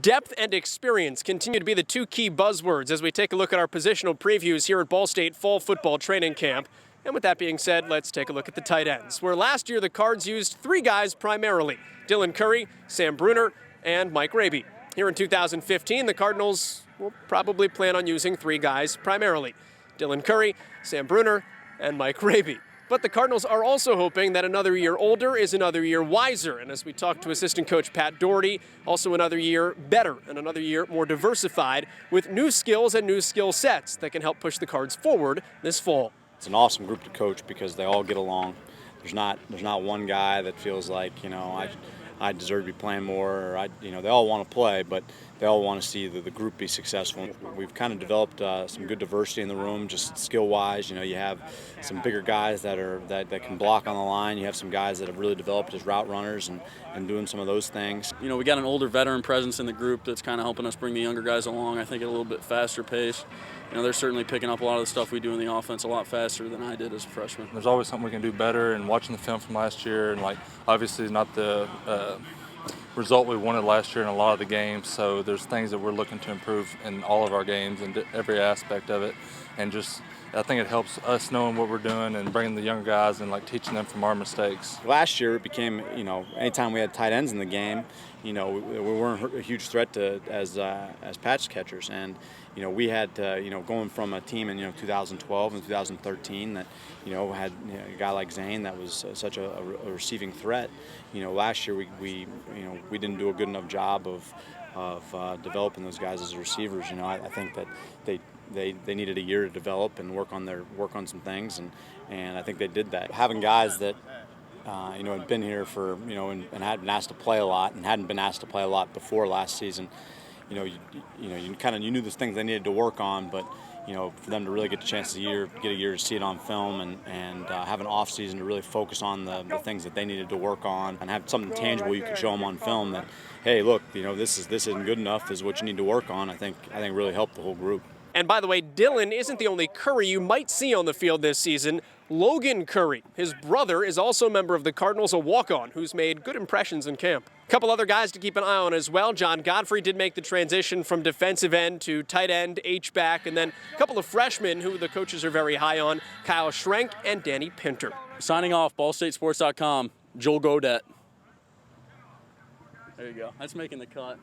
Depth and experience continue to be the two key buzzwords as we take a look at our positional previews here at Ball State Fall Football Training Camp. And with that being said, let's take a look at the tight ends, where last year the Cards used three guys primarily: Dylan Curry, Sam Bruner, and Mike Raby. Here in 2015, the Cardinals will probably plan on using three guys primarily: Dylan Curry, Sam Bruner, and Mike Raby. But the Cardinals are also hoping that another year older is another year wiser. And as we talk to assistant coach Pat Doherty, also another year better and another year more diversified with new skills and new skill sets that can help push the Cards forward this fall. It's an awesome group to coach because they all get along. There's not one guy that feels like, I deserve to be playing more, or they all want to play, but they all want to see the group be successful. We've kind of developed some good diversity in the room, just skill-wise. You have some bigger guys that can block on the line. You have some guys that have really developed as route runners and doing some of those things. We got an older veteran presence in the group that's kind of helping us bring the younger guys along, I think, at a little bit faster pace. They're certainly picking up a lot of the stuff we do in the offense a lot faster than I did as a freshman. There's always something we can do better, and watching the film from last year, and obviously not the result we wanted last year in a lot of the games, so there's things that we're looking to improve in all of our games and every aspect of it, and I think it helps us knowing what we're doing and bringing the younger guys and teaching them from our mistakes. Last year it became, anytime we had tight ends in the game, we weren't a huge threat to as patch catchers, and we had going from a team in 2012 and 2013 that had a guy like Zane that was such a receiving threat. Last year we didn't do a good enough job of developing those guys as receivers. I think that they needed a year to develop and work on some things, and I think they did that. Having guys that had been here for and had been asked to play a lot and hadn't been asked to play a lot before last season, you knew there's things they needed to work on, but for them to really get the chance to get a year to see it on film and have an off season to really focus on the things that they needed to work on and have something tangible you could show them on film that, hey, look, this isn't good enough, this is what you need to work on. I think really helped the whole group. And by the way, Dylan isn't the only Curry you might see on the field this season. Logan Curry, his brother, is also a member of the Cardinals, a walk-on, who's made good impressions in camp. A couple other guys to keep an eye on as well. John Godfrey did make the transition from defensive end to tight end, H-back, and then a couple of freshmen who the coaches are very high on, Kyle Schrenk and Danny Pinter. Signing off, BallStateSports.com, Joel Godet. There you go. That's making the cut.